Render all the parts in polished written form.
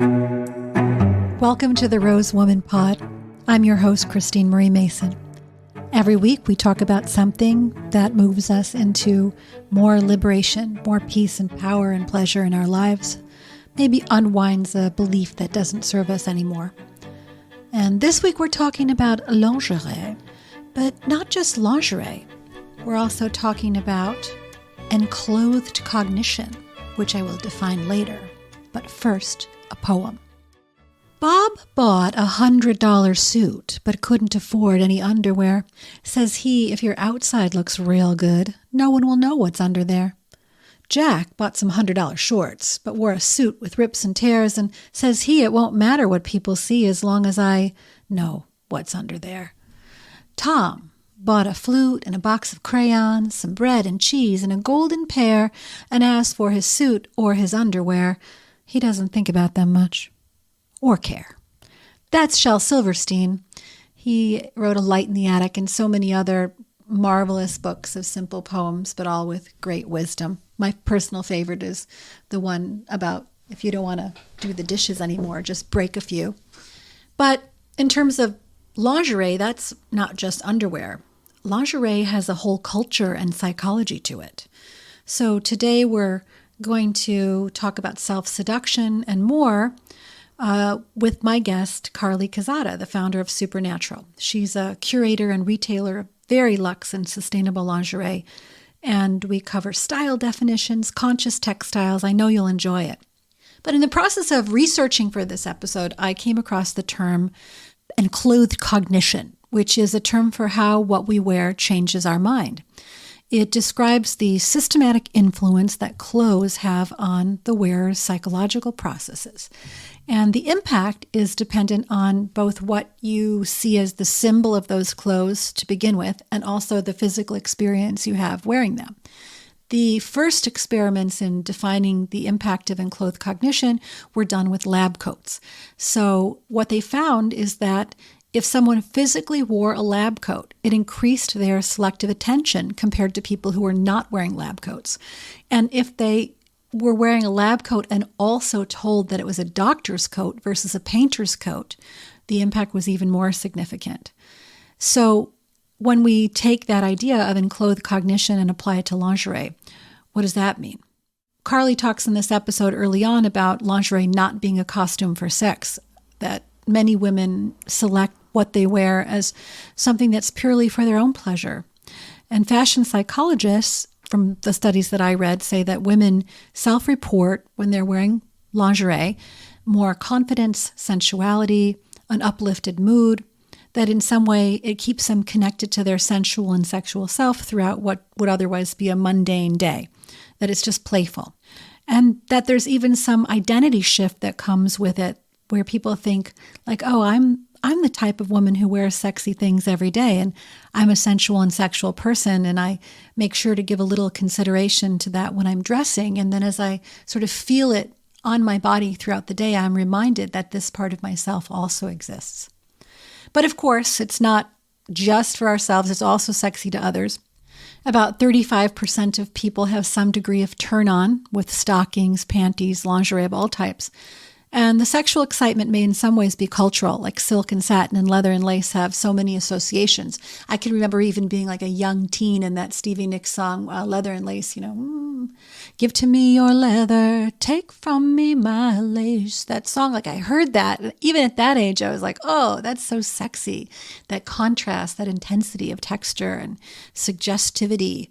Welcome to the Rose Woman Pod. I'm your host, Christine Marie Mason. Every week we talk about something that moves us into more liberation, more peace and power and pleasure in our lives, maybe unwinds a belief that doesn't serve us anymore. And this week we're talking about lingerie, but not just lingerie. We're also talking about enclothed cognition, which I will define later. But first, a poem. Bob bought a $100 suit, but couldn't afford any underwear. Says he, if your outside looks real good, no one will know what's under there. Jack bought some $100 shorts, but wore a suit with rips and tears, and says he, it won't matter what people see as long as I know what's under there. Tom bought a flute and a box of crayons, some bread and cheese, and a golden pear, and as for his suit or his underwear, he doesn't think about them much. Or care. That's Shel Silverstein. He wrote A Light in the Attic and so many other marvelous books of simple poems, but all with great wisdom. My personal favorite is the one about if you don't want to do the dishes anymore, just break a few. But in terms of lingerie, that's not just underwear. Lingerie has a whole culture and psychology to it. So today we're going to talk about self-seduction and more with my guest, Carly Quezada, the founder of Supernatural. She's a curator and retailer of very luxe and sustainable lingerie, and we cover style definitions, conscious textiles. I know you'll enjoy it. But in the process of researching for this episode, I came across the term enclothed cognition, which is a term for how what we wear changes our mind. It describes the systematic influence that clothes have on the wearer's psychological processes. And the impact is dependent on both what you see as the symbol of those clothes to begin with, and also the physical experience you have wearing them. The first experiments in defining the impact of enclothed cognition were done with lab coats. So what they found is that if someone physically wore a lab coat, it increased their selective attention compared to people who were not wearing lab coats. And if they were wearing a lab coat and also told that it was a doctor's coat versus a painter's coat, the impact was even more significant. So when we take that idea of enclothed cognition and apply it to lingerie, what does that mean? Carly talks in this episode early on about lingerie not being a costume for sex, that many women select what they wear as something that's purely for their own pleasure. And fashion psychologists, from the studies that I read, say that women self-report when they're wearing lingerie more confidence, sensuality, an uplifted mood, that in some way it keeps them connected to their sensual and sexual self throughout what would otherwise be a mundane day, that it's just playful. And that there's even some identity shift that comes with it, where people think like, oh, I'm the type of woman who wears sexy things every day, and I'm a sensual and sexual person, and I make sure to give a little consideration to that when I'm dressing. And then as I sort of feel it on my body throughout the day, I'm reminded that this part of myself also exists. But of course, it's not just for ourselves, it's also sexy to others. About 35% of people have some degree of turn-on with stockings, panties, lingerie of all types. And the sexual excitement may in some ways be cultural, like silk and satin and leather and lace have so many associations. I can remember even being like a young teen in that Stevie Nicks song, Leather and Lace, give to me your leather, take from me my lace. That song, like I heard that, even at that age, I was like, oh, that's so sexy. That contrast, that intensity of texture and suggestivity.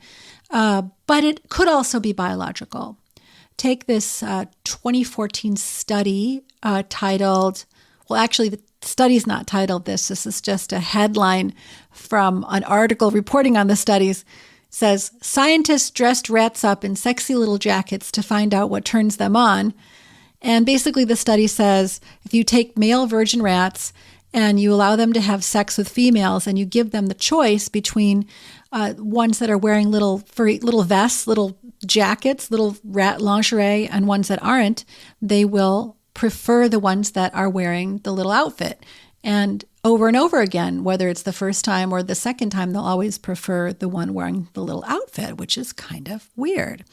But it could also be biological. Take this 2014 study titled, well, actually, the study's not titled this. This is just a headline from an article reporting on the studies. It says, scientists dressed rats up in sexy little jackets to find out what turns them on. And basically the study says, if you take male virgin rats and you allow them to have sex with females and you give them the choice between ones that are wearing little vests, little jackets, little rat lingerie, and ones that aren't, they will prefer the ones that are wearing the little outfit. And over again, whether it's the first time or the second time, they'll always prefer the one wearing the little outfit, which is kind of weird.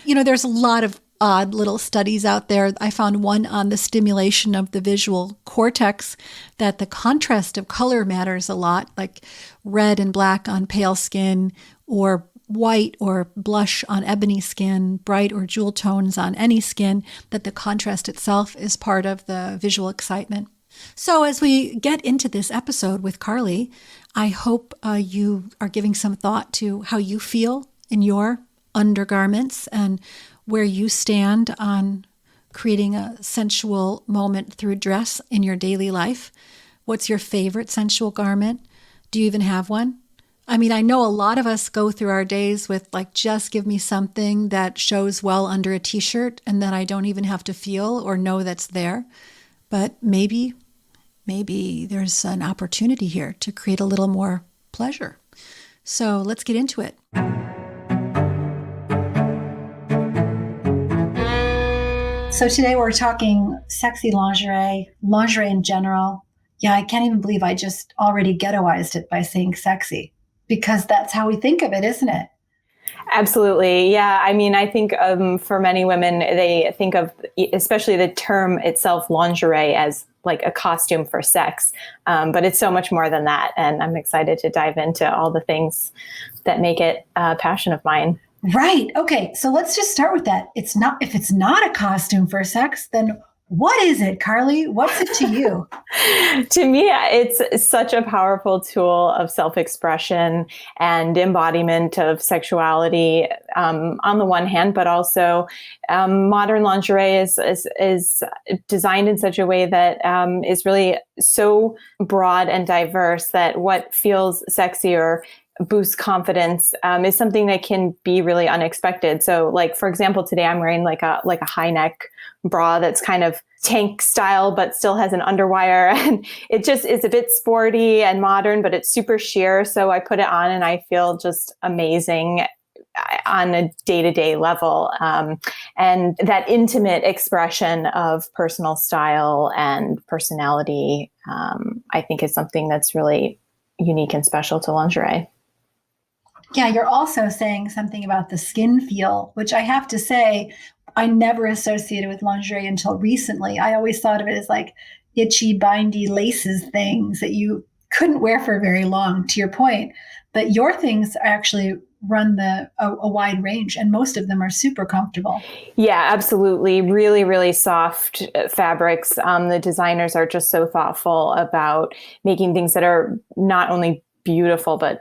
There's a lot of odd little studies out there. I found one on the stimulation of the visual cortex, that the contrast of color matters a lot, like red and black on pale skin, or white or blush on ebony skin, bright or jewel tones on any skin, that the contrast itself is part of the visual excitement. So as we get into this episode with Carly, I hope you are giving some thought to how you feel in your undergarments and where you stand on creating a sensual moment through dress in your daily life. What's your favorite sensual garment? Do you even have one? I mean, I know a lot of us go through our days with like, just give me something that shows well under a t-shirt and then I don't even have to feel or know that's there. But maybe there's an opportunity here to create a little more pleasure. So let's get into it. So today we're talking sexy lingerie in general. Yeah, I can't even believe I just already ghettoized it by saying sexy, because that's how we think of it, isn't it? Absolutely. Yeah. I mean, I think for many women, they think of especially the term itself, lingerie, as like a costume for sex. But it's so much more than that. And I'm excited to dive into all the things that make it a passion of mine. Right. Okay. So let's just start with that. If it's not a costume for sex, then what is it, Carly? What's it to you? To me, it's such a powerful tool of self-expression and embodiment of sexuality on the one hand, but also modern lingerie is designed in such a way that is really so broad and diverse that what feels sexy or boosts confidence is something that can be really unexpected. So like, for example, today I'm wearing like a high neck bra that's kind of tank style, but still has an underwire. And it just is a bit sporty and modern, but it's super sheer. So I put it on and I feel just amazing on a day-to-day level. And that intimate expression of personal style and personality, I think is something that's really unique and special to lingerie. Yeah, you're also saying something about the skin feel, which I have to say, I never associated with lingerie until recently. I always thought of it as like itchy, bindy laces things that you couldn't wear for very long, to your point. But your things actually run a wide range, and most of them are super comfortable. Yeah, absolutely. Really, really soft fabrics. The designers are just so thoughtful about making things that are not only beautiful, but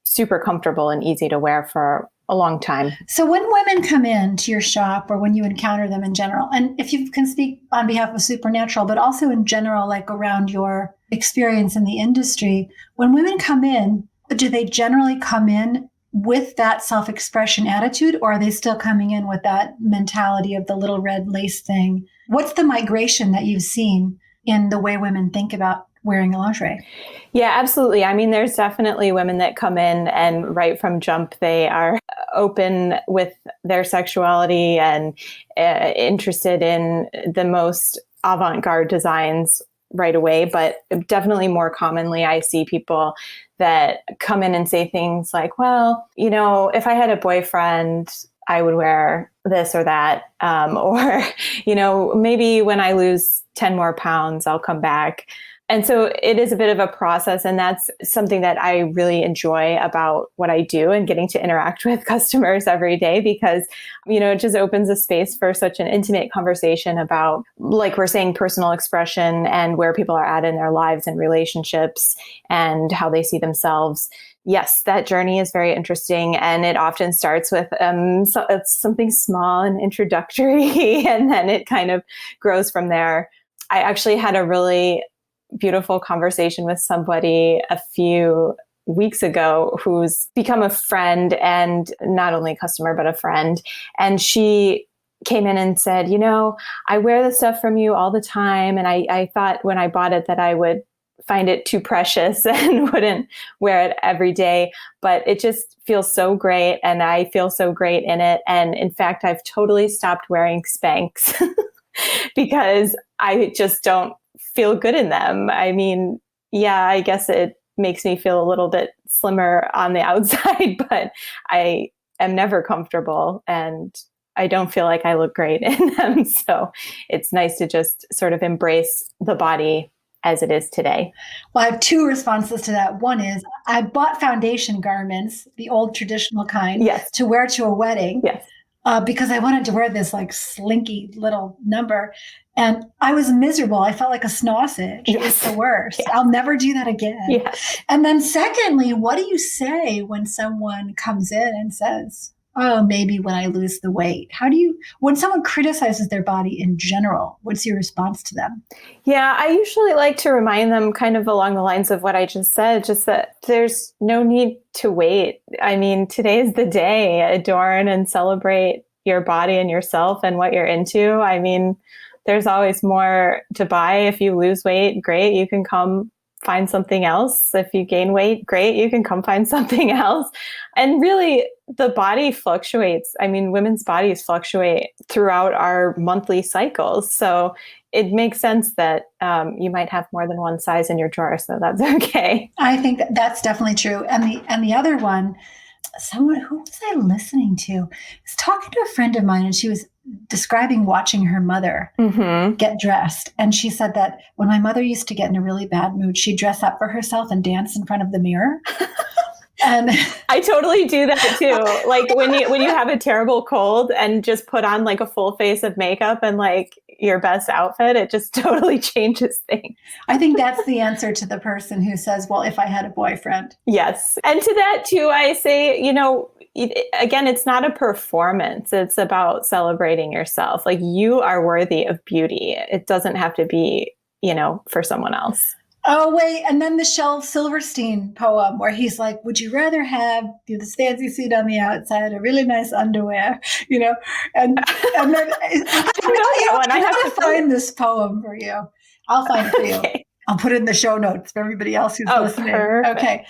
super comfortable and easy to wear for a long time. So when women come in to your shop, or when you encounter them in general, and if you can speak on behalf of Supernatural, but also in general, like around your experience in the industry, when women come in, do they generally come in with that self-expression attitude, or are they still coming in with that mentality of the little red lace thing? What's the migration that you've seen in the way women think about wearing a lingerie? Yeah, absolutely. I mean, there's definitely women that come in and right from jump, they are open with their sexuality and interested in the most avant-garde designs right away. But definitely more commonly, I see people that come in and say things like, well, you know, if I had a boyfriend, I would wear this or that. Or, you know, maybe when I lose 10 more pounds, I'll come back. And so it is a bit of a process, and that's something that I really enjoy about what I do and getting to interact with customers every day, because, you know, it just opens a space for such an intimate conversation about, like we're saying, personal expression and where people are at in their lives and relationships and how they see themselves. Yes, that journey is very interesting, and it often starts with it's something small and introductory, and then it kind of grows from there. I actually had a really beautiful conversation with somebody a few weeks ago who's become a friend, and not only a customer, but a friend. And she came in and said, you know, I wear the stuff from you all the time. And I thought when I bought it that I would find it too precious and wouldn't wear it every day, but it just feels so great. And I feel so great in it. And in fact, I've totally stopped wearing Spanx because I just don't feel good in them. I mean, yeah, I guess it makes me feel a little bit slimmer on the outside, but I am never comfortable. And I don't feel like I look great in them. So it's nice to just sort of embrace the body as it is today. Well, I have two responses to that. One is I bought foundation garments, the old traditional kind, Yes. to wear to a wedding. Yes. Because I wanted to wear this like slinky little number. And I was miserable. I felt like a sausage. Yes. It's the worst. Yes. I'll never do that again. Yes. And then secondly, what do you say when someone comes in and says, oh, maybe when I lose the weight? When someone criticizes their body in general, what's your response to them? Yeah, I usually like to remind them kind of along the lines of what I just said, just that there's no need to wait. I mean, today is the day. Adorn and celebrate your body and yourself and what you're into. I mean, there's always more to buy. If you lose weight, great. You can come find something else. If you gain weight, great. You can come find something else. And really, the body fluctuates. I mean, women's bodies fluctuate throughout our monthly cycles. So it makes sense that you might have more than one size in your drawer. So that's okay. I think that's definitely true. And the other one, who was I listening to? I was talking to a friend of mine, and she was describing watching her mother get dressed. And she said that when my mother used to get in a really bad mood, she'd dress up for herself and dance in front of the mirror. And I totally do that too. Like when you have a terrible cold and just put on like a full face of makeup and like your best outfit, it just totally changes things. I think that's the answer to the person who says, well, if I had a boyfriend. Yes. And to that too, I say, again, it's not a performance. It's about celebrating yourself. Like you are worthy of beauty. It doesn't have to be, for someone else. Oh, wait. And then the Shel Silverstein poem where he's like, would you rather have this fancy suit on the outside, a really nice underwear, and then I have to find this poem for you. I'll find it for you. I'll put it in the show notes for everybody else who's listening. Perfect. Okay.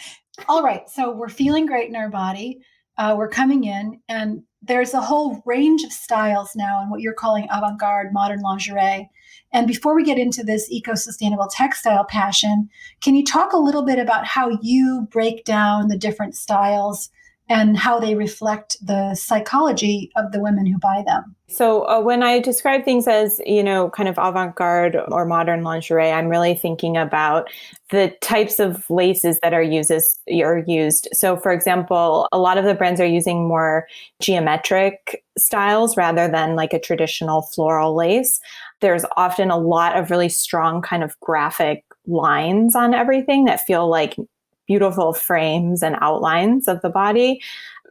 All right. So we're feeling great in our body. We're coming in, and there's a whole range of styles now in what you're calling avant-garde modern lingerie. And before we get into this eco-sustainable textile passion, can you talk a little bit about how you break down the different styles and how they reflect the psychology of the women who buy them? So when I describe things as, kind of avant-garde or modern lingerie, I'm really thinking about the types of laces that are used. So for example, a lot of the brands are using more geometric styles rather than like a traditional floral lace. There's often a lot of really strong kind of graphic lines on everything that feel like beautiful frames and outlines of the body,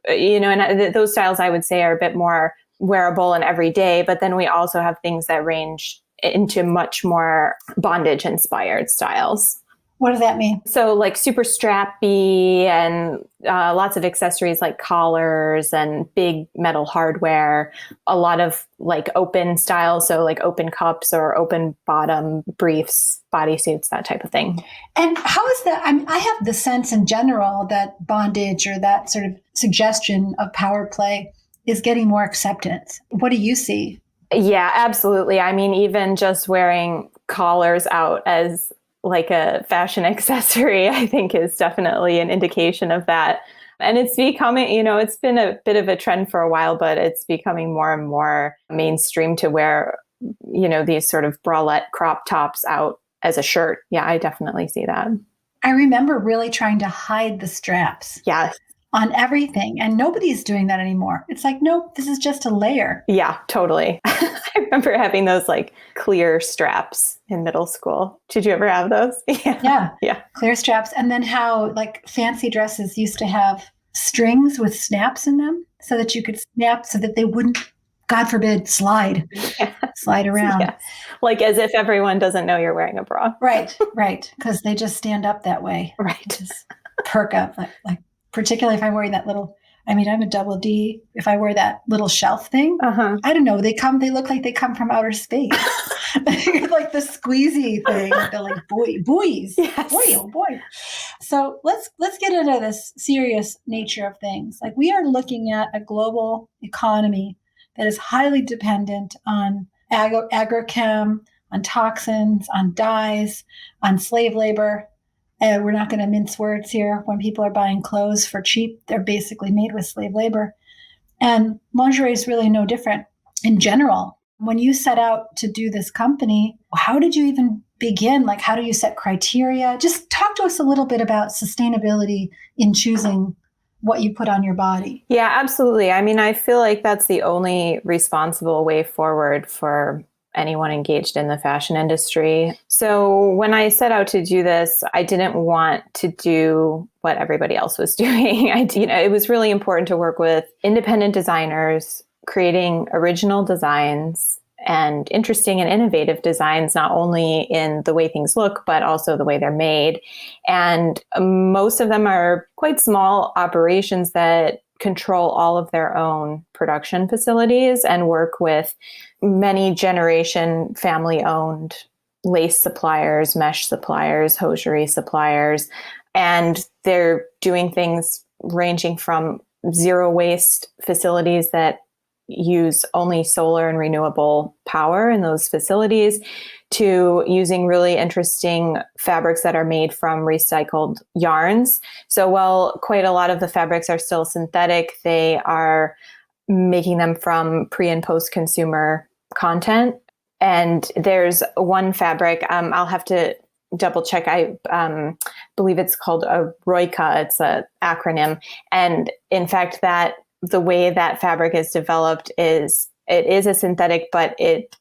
and those styles I would say are a bit more wearable and everyday, but then we also have things that range into much more bondage inspired styles. What does that mean? So like super strappy and lots of accessories like collars and big metal hardware, a lot of like open styles. So like open cups or open bottom briefs, bodysuits, that type of thing. And how is that? I mean, I have the sense in general that bondage or that sort of suggestion of power play is getting more acceptance. What do you see? Yeah, absolutely. I mean, even just wearing collars out as like a fashion accessory, I think is definitely an indication of that. And it's becoming, it's been a bit of a trend for a while, but it's becoming more and more mainstream to wear, these sort of bralette crop tops out as a shirt. Yeah, I definitely see that. I remember really trying to hide the straps. Yes. On everything. And nobody's doing that anymore. It's like, nope, this is just a layer. Yeah, totally. I remember having those like clear straps in middle school. Did you ever have those? Yeah. Clear straps. And then how like fancy dresses used to have strings with snaps in them so that you could snap so that they wouldn't, God forbid, slide around. Yes. Like as if everyone doesn't know you're wearing a bra. Right. Because they just stand up that way. Right. Just perk up like particularly if I'm wearing that little, I'm a double D. If I wear that little shelf thing, I don't know. They look like they come from outer space. Like the squeezy thing. They're like buoys. Yes. Boy, oh boy. So let's get into this serious nature of things. Like we are looking at a global economy that is highly dependent on agrochem, on toxins, on dyes, on slave labor. We're not going to mince words here. When people are buying clothes for cheap, they're basically made with slave labor. And lingerie is really no different in general. When you set out to do this company, how did you even begin? Like, how do you set criteria? Just talk to us a little bit about sustainability in choosing what you put on your body. Yeah, absolutely. I mean, I feel like that's the only responsible way forward for anyone engaged in the fashion industry. So when I set out to do this, I didn't want to do what everybody else was doing. It was really important to work with independent designers, creating original designs and interesting and innovative designs, not only in the way things look, but also the way they're made. And most of them are quite small operations that control all of their own production facilities and work with many generation family owned lace suppliers, mesh suppliers, hosiery suppliers. And they're doing things ranging from zero waste facilities that use only solar and renewable power in those facilities to using really interesting fabrics that are made from recycled yarns. So while quite a lot of the fabrics are still synthetic, they are making them from pre and post consumer content. And there's one fabric, I'll have to double check. I believe it's called a ROICA. It's an acronym. And in fact, that the way that fabric is developed is it is a synthetic, but it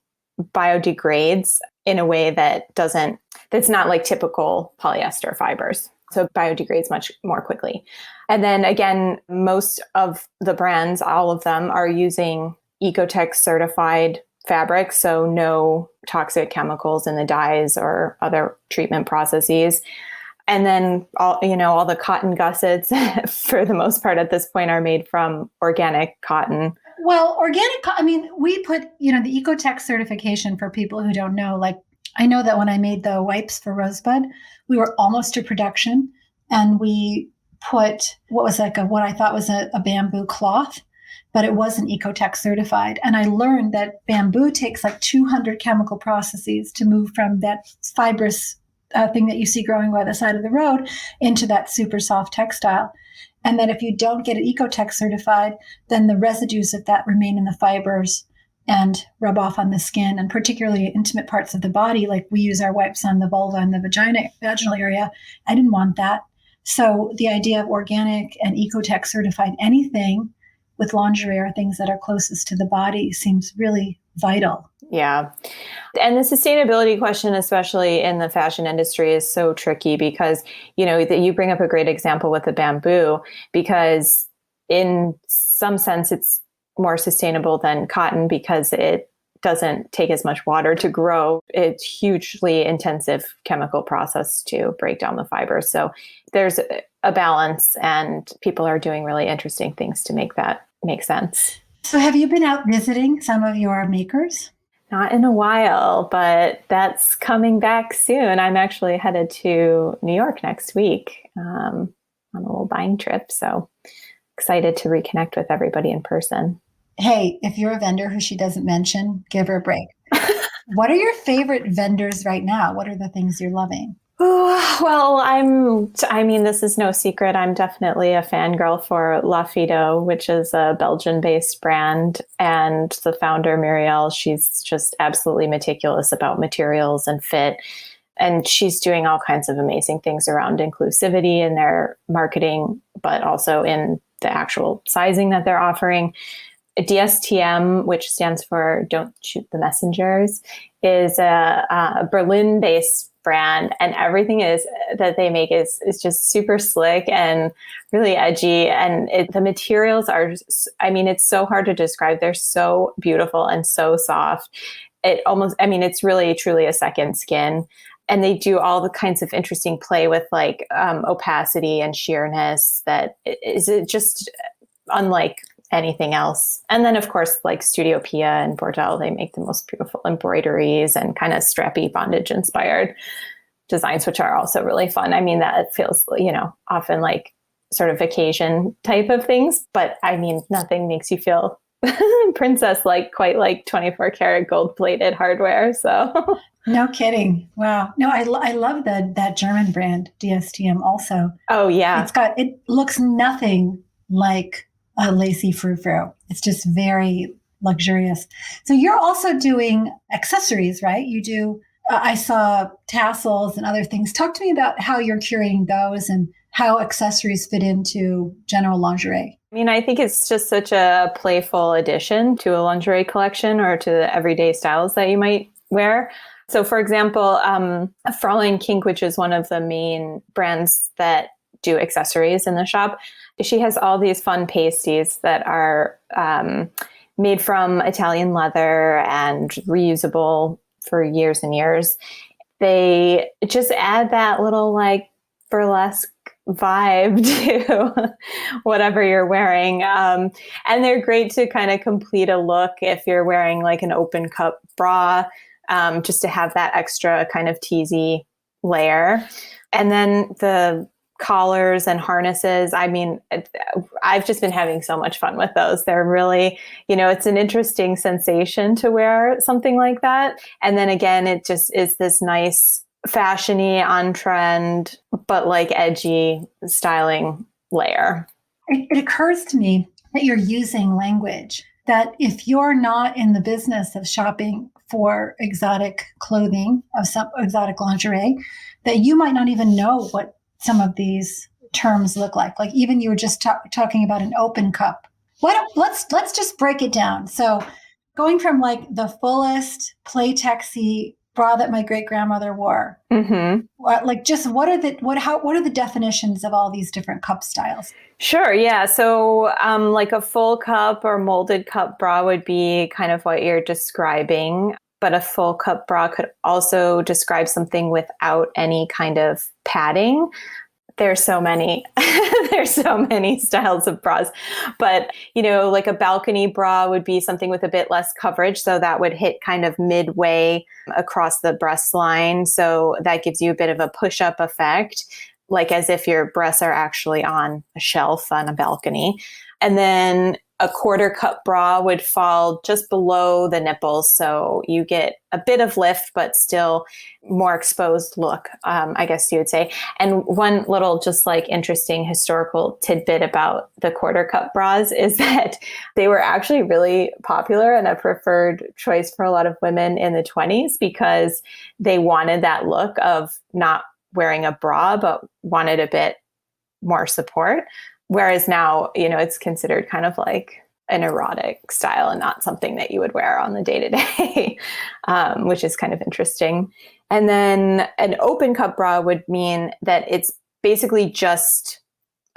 biodegrades in a way that's not like typical polyester fibers. So it biodegrades much more quickly. And then again, most of the brands, all of them are using Ecotech certified fabrics. So no toxic chemicals in the dyes or other treatment processes. And then all the cotton gussets, for the most part at this point, are made from organic cotton. Well, we put, the Ecotech certification, for people who don't know, like, I know that when I made the wipes for Rosebud, we were almost to production, and we put what I thought was a bamboo cloth, but it wasn't Ecotech certified. And I learned that bamboo takes like 200 chemical processes to move from that fibrous thing that you see growing by the side of the road into that super soft textile. And that if you don't get it Ecotech certified, then the residues of that remain in the fibers and rub off on the skin, and particularly intimate parts of the body. Like, we use our wipes on the vulva and the vaginal area. I didn't want that. So the idea of organic and Ecotech certified anything with lingerie or things that are closest to the body seems really vital. Yeah. And the sustainability question, especially in the fashion industry, is so tricky because, that you bring up a great example with the bamboo, because in some sense it's more sustainable than cotton because it doesn't take as much water to grow. It's hugely intensive chemical process to break down the fibers. So there's a balance, and people are doing really interesting things to make that make sense. So have you been out visiting some of your makers? Not in a while, but that's coming back soon. I'm actually headed to New York next week on a little buying trip. So excited to reconnect with everybody in person. Hey, if you're a vendor who she doesn't mention, give her a break. What are your favorite vendors right now? What are the things you're loving? Well, this is no secret. I'm definitely a fangirl for La Fido, which is a Belgian-based brand. And the founder, Muriel, she's just absolutely meticulous about materials and fit. And she's doing all kinds of amazing things around inclusivity in their marketing, but also in the actual sizing that they're offering. DSTM, which stands for Don't Shoot the Messengers, is a Berlin-based brand, and everything that they make is just super slick and really edgy. And the materials are, it's so hard to describe. They're so beautiful and so soft. It's really truly a second skin. And they do all the kinds of interesting play with like opacity and sheerness that is just unlike anything else. And then of course, like Studio Pia and Bordel, they make the most beautiful embroideries and kind of strappy bondage inspired designs, which are also really fun. That feels, often like sort of occasion type of things, but nothing makes you feel princess quite like 24 karat gold plated hardware. So no kidding. Wow. No, I love that German brand DSTM also. Oh yeah. It looks nothing like a lacy frou-frou. It's just very luxurious. So you're also doing accessories, right? You do, I saw tassels and other things. Talk to me about how you're curating those and how accessories fit into general lingerie. I mean, I think it's just such a playful addition to a lingerie collection or to the everyday styles that you might wear. So, for example, Fraulein Kink, which is one of the main brands that do accessories in the shop, she has all these fun pasties that are made from Italian leather and reusable for years and years. They just add that little like burlesque vibe to whatever you're wearing. And they're great to kind of complete a look if you're wearing like an open cup bra, just to have that extra kind of teasy layer. And then the collars and harnesses. I mean, I've just been having so much fun with those. They're really, it's an interesting sensation to wear something like that. And then again, it just is this nice fashiony, on trend, but like edgy styling layer. It occurs to me that you're using language that if you're not in the business of shopping for exotic clothing, of some exotic lingerie, that you might not even know what some of these terms look like. Like even you were just talking about an open cup. Let's just break it down. So going from like the fullest playtexy bra that my great grandmother wore, like just what are the definitions of all these different cup styles? Sure. Yeah. So like a full cup or molded cup bra would be kind of what you're describing. But a full cup bra could also describe something without any kind of padding. There's so many, there's so many styles of bras, but like a balcony bra would be something with a bit less coverage. So that would hit kind of midway across the breast line. So that gives you a bit of a push-up effect, like as if your breasts are actually on a shelf on a balcony. And then a quarter cup bra would fall just below the nipples. So you get a bit of lift, but still more exposed look, I guess you would say. And one little just like interesting historical tidbit about the quarter cup bras is that they were actually really popular and a preferred choice for a lot of women in the 20s because they wanted that look of not wearing a bra, but wanted a bit more support. Whereas now, it's considered kind of like an erotic style and not something that you would wear on the day-to-day, which is kind of interesting. And then an open cup bra would mean that it's basically just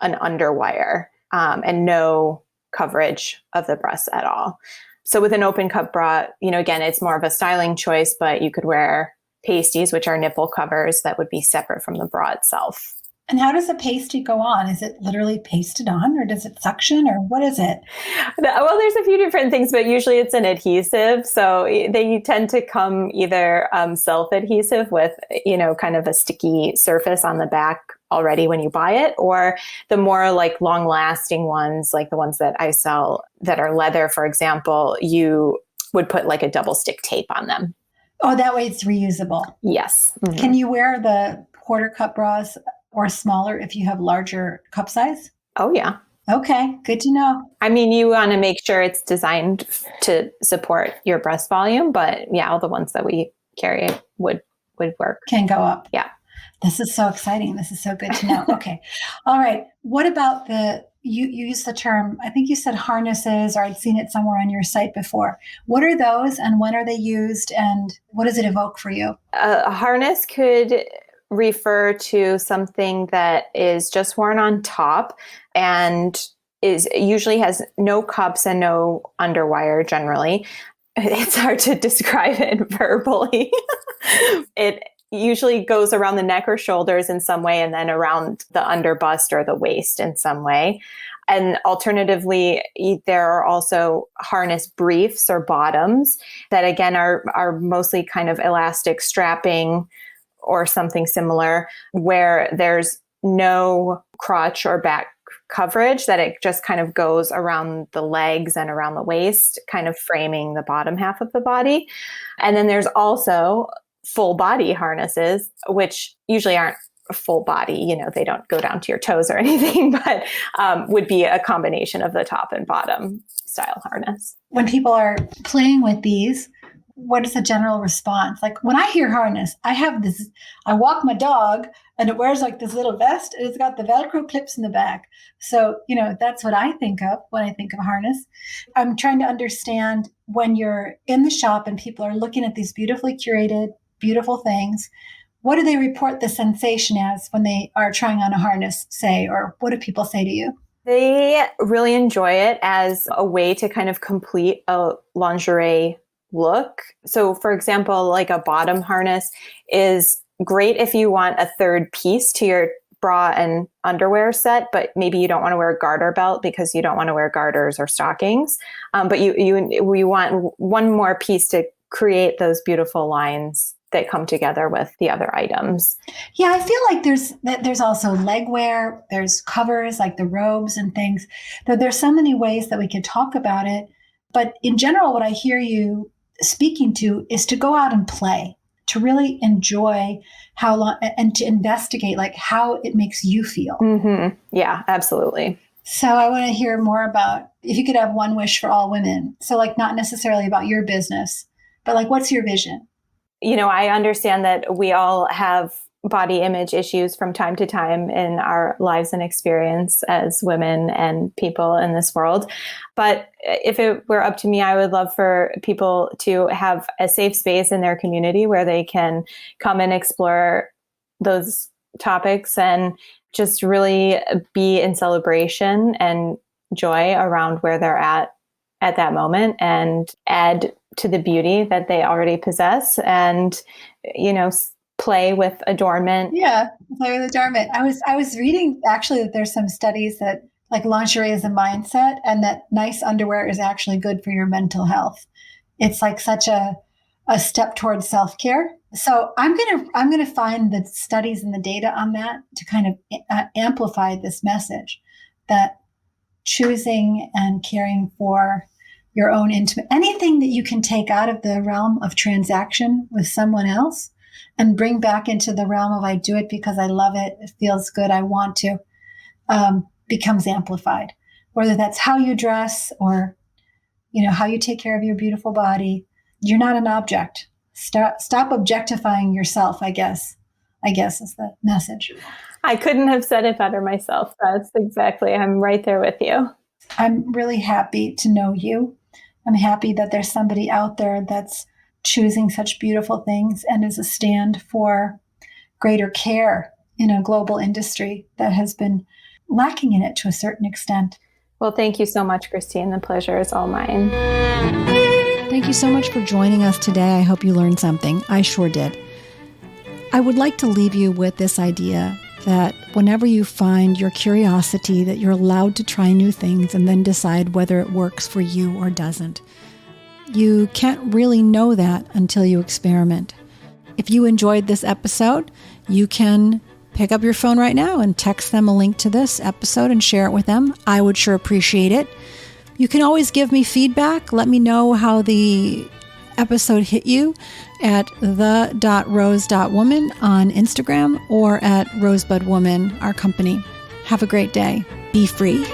an underwire and no coverage of the breasts at all. So with an open cup bra, again, it's more of a styling choice, but you could wear pasties, which are nipple covers that would be separate from the bra itself. And how does a pasty go on? Is it literally pasted on or does it suction or what is it? Well, there's a few different things, but usually it's an adhesive. So they tend to come either self-adhesive with, kind of a sticky surface on the back already when you buy it, or the more like long lasting ones, like the ones that I sell that are leather, for example, you would put like a double stick tape on them. Oh, that way it's reusable. Yes. Mm-hmm. Can you wear the quarter cup bras or smaller if you have larger cup size? Oh, yeah. Okay, good to know. I mean, you want to make sure it's designed to support your breast volume, but yeah, all the ones that we carry would work. Can go up. Yeah. This is so exciting. This is so good to know. Okay. All right. What about you use the term, I think you said harnesses, or I'd seen it somewhere on your site before. What are those and when are they used and what does it evoke for you? A harness could refer to something that is just worn on top and usually has no cups and no underwire generally. It's hard to describe it verbally. It usually goes around the neck or shoulders in some way and then around the underbust or the waist in some way. And alternatively, there are also harness briefs or bottoms that again are mostly kind of elastic strapping or something similar, where there's no crotch or back coverage, that it just kind of goes around the legs and around the waist, kind of framing the bottom half of the body. And then there's also full body harnesses, which usually aren't full body, they don't go down to your toes or anything, but would be a combination of the top and bottom style harness. When people are playing with these, what is the general response? Like when I hear harness, I walk my dog and it wears like this little vest and it's got the Velcro clips in the back. So, that's what I think of when I think of harness. I'm trying to understand when you're in the shop and people are looking at these beautifully curated, beautiful things, what do they report the sensation as when they are trying on a harness, say, or what do people say to you? They really enjoy it as a way to kind of complete a lingerie look. So for example, like a bottom harness is great if you want a third piece to your bra and underwear set, but maybe you don't want to wear a garter belt because you don't want to wear garters or stockings. But we want one more piece to create those beautiful lines that come together with the other items. Yeah, I feel like there's also leg wear, there's covers like the robes and things. There's so many ways that we could talk about it. But in general, what I hear you speaking to is to go out and play, to really enjoy how long and to investigate like how it makes you feel. Mm-hmm. Yeah, absolutely. So I want to hear more about if you could have one wish for all women. So like not necessarily about your business, but like what's your vision? I understand that we all have body image issues from time to time in our lives and experience as women and people in this world. But if it were up to me, I would love for people to have a safe space in their community where they can come and explore those topics and just really be in celebration and joy around where they're at that moment and add to the beauty that they already possess and, play with adornment. Yeah, play with adornment. I was reading actually that there's some studies that like lingerie is a mindset and that nice underwear is actually good for your mental health. It's like such a step towards self-care. So I'm gonna find the studies and the data on that to kind of amplify this message that choosing and caring for your own intimate, anything that you can take out of the realm of transaction with someone else and bring back into the realm of I do it because I love it, it feels good, I want to, becomes amplified. Whether that's how you dress or, how you take care of your beautiful body. You're not an object. Stop objectifying yourself, I guess is the message. I couldn't have said it better myself. That's exactly, I'm right there with you. I'm really happy to know you. I'm happy that there's somebody out there that's choosing such beautiful things and is a stand for greater care in a global industry that has been lacking in it to a certain extent. Well, thank you so much, Christine. The pleasure is all mine. Thank you so much for joining us today. I hope you learned something. I sure did. I would like to leave you with this idea that whenever you find your curiosity, that you're allowed to try new things and then decide whether it works for you or doesn't. You can't really know that until you experiment. If you enjoyed this episode, you can pick up your phone right now and text them a link to this episode and share it with them. I would sure appreciate it. You can always give me feedback. Let me know how the episode hit you at the.rose.woman on Instagram or at Rosebud Woman, our company. Have a great day. Be free.